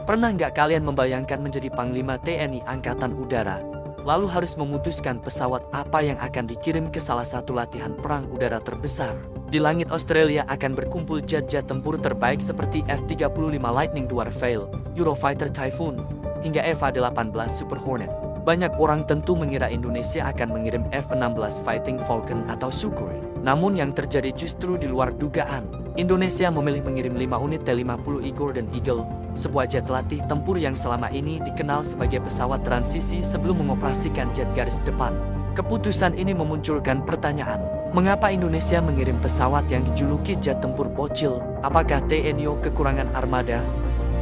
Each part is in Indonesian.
Pernah nggak kalian membayangkan menjadi Panglima TNI Angkatan Udara, lalu harus memutuskan pesawat apa yang akan dikirim ke salah satu latihan perang udara terbesar? Di langit Australia akan berkumpul jet-jet tempur terbaik seperti F-35 Lightning II Rafale, Eurofighter Typhoon, hingga F-18 Super Hornet. Banyak orang tentu mengira Indonesia akan mengirim F-16 Fighting Falcon atau Sukhoi. Namun yang terjadi justru di luar dugaan. Indonesia memilih mengirim 5 unit T-50 Golden Eagle, sebuah jet latih tempur yang selama ini dikenal sebagai pesawat transisi sebelum mengoperasikan jet garis depan. Keputusan ini memunculkan pertanyaan, mengapa Indonesia mengirim pesawat yang dijuluki jet tempur bocil? Apakah TNI kekurangan armada?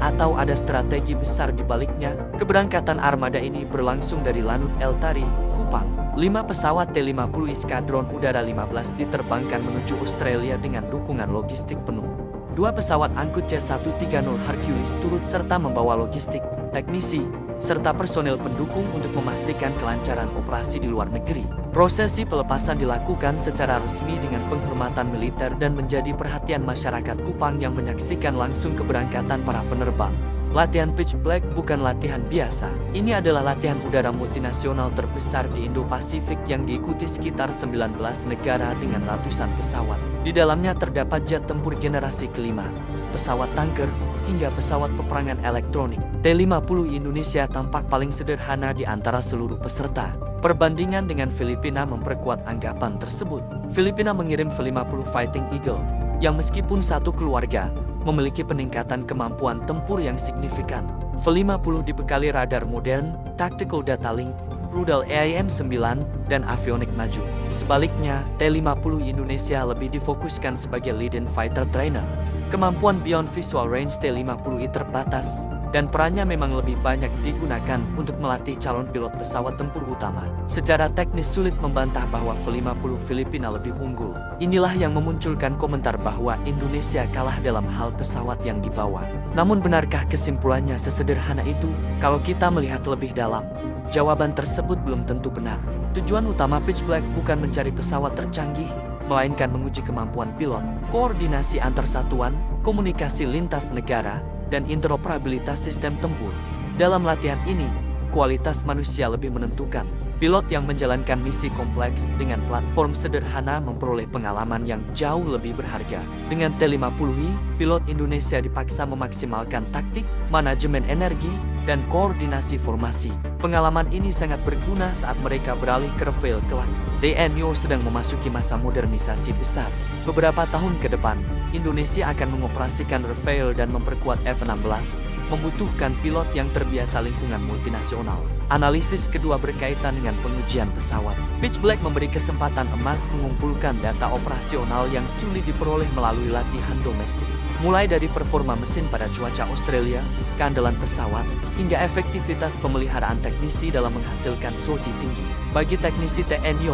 Atau ada strategi besar di baliknya? Keberangkatan armada ini berlangsung dari Lanut El Tari, Kupang. 5 pesawat T-50 Eskadron Udara 15 diterbangkan menuju Australia dengan dukungan logistik penuh. 2 pesawat angkut C-130 Hercules turut serta membawa logistik, teknisi, serta personel pendukung untuk memastikan kelancaran operasi di luar negeri. Prosesi pelepasan dilakukan secara resmi dengan penghormatan militer dan menjadi perhatian masyarakat Kupang yang menyaksikan langsung keberangkatan para penerbang. Latihan Pitch Black bukan latihan biasa. Ini adalah latihan udara multinasional terbesar di Indo-Pasifik yang diikuti sekitar 19 negara dengan ratusan pesawat. Di dalamnya terdapat jet tempur generasi kelima, pesawat tanker, hingga pesawat peperangan elektronik. T-50 Indonesia tampak paling sederhana di antara seluruh peserta. Perbandingan dengan Filipina memperkuat anggapan tersebut. Filipina mengirim F-50 Fighting Eagle, yang meskipun satu keluarga, memiliki peningkatan kemampuan tempur yang signifikan. F-50 dibekali radar modern, tactical data link, rudal AIM-9, dan avionik maju. Sebaliknya, T-50 Indonesia lebih difokuskan sebagai lead-in fighter trainer. Kemampuan beyond visual range T-50I terbatas, dan perannya memang lebih banyak digunakan untuk melatih calon pilot pesawat tempur utama. Secara teknis sulit membantah bahwa F-50 Filipina lebih unggul. Inilah yang memunculkan komentar bahwa Indonesia kalah dalam hal pesawat yang dibawa. Namun benarkah kesimpulannya sesederhana itu? Kalau kita melihat lebih dalam, jawaban tersebut belum tentu benar. Tujuan utama Pitch Black bukan mencari pesawat tercanggih, melainkan menguji kemampuan pilot, koordinasi antar satuan, komunikasi lintas negara, dan interoperabilitas sistem tempur. Dalam latihan ini, kualitas manusia lebih menentukan. Pilot yang menjalankan misi kompleks dengan platform sederhana memperoleh pengalaman yang jauh lebih berharga. Dengan T-50I, pilot Indonesia dipaksa memaksimalkan taktik, manajemen energi, dan koordinasi formasi. Pengalaman ini sangat berguna saat mereka beralih ke Rafale kelak. TNI sedang memasuki masa modernisasi besar. Beberapa tahun ke depan, Indonesia akan mengoperasikan Rafale dan memperkuat F-16, membutuhkan pilot yang terbiasa lingkungan multinasional. Analisis kedua berkaitan dengan pengujian pesawat. Pitch Black memberi kesempatan emas mengumpulkan data operasional yang sulit diperoleh melalui latihan domestik. Mulai dari performa mesin pada cuaca Australia, keandalan pesawat, hingga efektivitas pemeliharaan teknisi dalam menghasilkan sorti tinggi. Bagi teknisi TNI,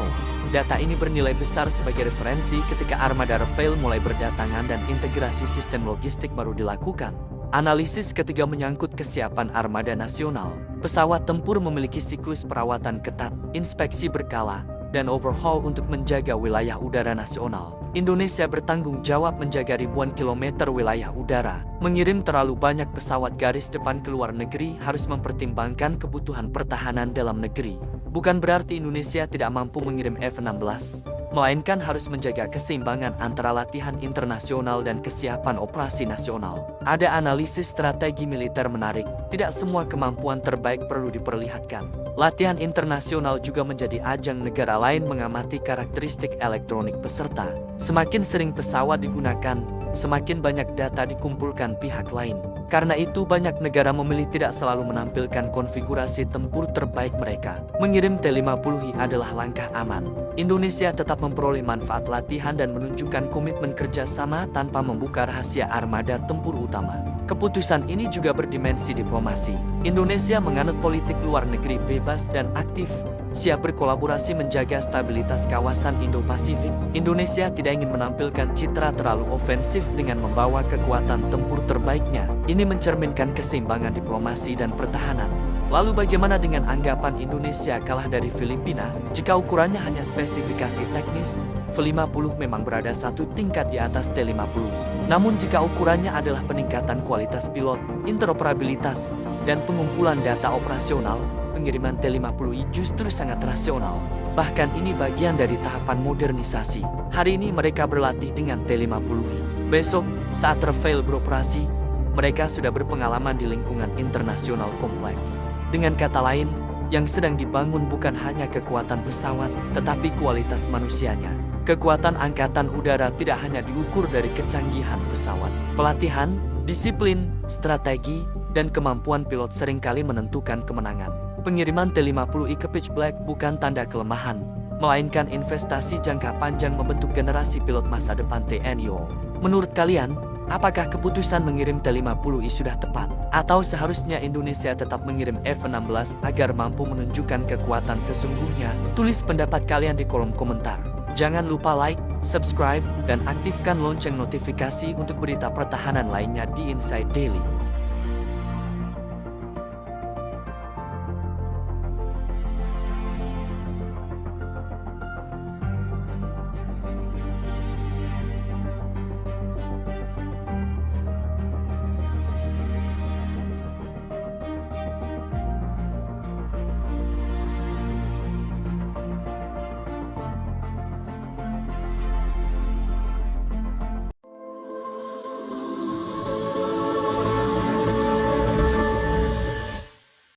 data ini bernilai besar sebagai referensi ketika armada Rafale mulai berdatangan dan integrasi sistem logistik baru dilakukan. Analisis ketiga menyangkut kesiapan armada nasional. Pesawat tempur memiliki siklus perawatan ketat, inspeksi berkala, dan overhaul untuk menjaga wilayah udara nasional. Indonesia bertanggung jawab menjaga ribuan kilometer wilayah udara. Mengirim terlalu banyak pesawat garis depan ke luar negeri harus mempertimbangkan kebutuhan pertahanan dalam negeri. Bukan berarti Indonesia tidak mampu mengirim F-16, melainkan harus menjaga keseimbangan antara latihan internasional dan kesiapan operasi nasional. Ada analisis strategi militer menarik, tidak semua kemampuan terbaik perlu diperlihatkan. Latihan internasional juga menjadi ajang negara lain mengamati karakteristik elektronik peserta. Semakin sering pesawat digunakan, semakin banyak data dikumpulkan pihak lain. Karena itu banyak negara memilih tidak selalu menampilkan konfigurasi tempur terbaik mereka. Mengirim T-50I adalah langkah aman. Indonesia tetap memperoleh manfaat latihan dan menunjukkan komitmen kerjasama tanpa membuka rahasia armada tempur utama. Keputusan ini juga berdimensi diplomasi. Indonesia menganut politik luar negeri bebas dan aktif, siap berkolaborasi menjaga stabilitas kawasan Indo-Pasifik. Indonesia tidak ingin menampilkan citra terlalu ofensif dengan membawa kekuatan tempur terbaiknya. Ini mencerminkan keseimbangan diplomasi dan pertahanan. Lalu bagaimana dengan anggapan Indonesia kalah dari Filipina? Jika ukurannya hanya spesifikasi teknis, F-50 memang berada satu tingkat di atas T-50i. Namun jika ukurannya adalah peningkatan kualitas pilot, interoperabilitas, dan pengumpulan data operasional, pengiriman T-50i justru sangat rasional. Bahkan ini bagian dari tahapan modernisasi. Hari ini mereka berlatih dengan T-50i. Besok, saat Rafale beroperasi, mereka sudah berpengalaman di lingkungan internasional kompleks. Dengan kata lain, yang sedang dibangun bukan hanya kekuatan pesawat, tetapi kualitas manusianya. Kekuatan angkatan udara tidak hanya diukur dari kecanggihan pesawat. Pelatihan, disiplin, strategi, dan kemampuan pilot seringkali menentukan kemenangan. Pengiriman T-50i ke Pitch Black bukan tanda kelemahan, melainkan investasi jangka panjang membentuk generasi pilot masa depan TNI. Menurut kalian, apakah keputusan mengirim T-50i sudah tepat? Atau seharusnya Indonesia tetap mengirim F-16 agar mampu menunjukkan kekuatan sesungguhnya? Tulis pendapat kalian di kolom komentar. Jangan lupa like, subscribe, dan aktifkan lonceng notifikasi untuk berita pertahanan lainnya di Inside Daily.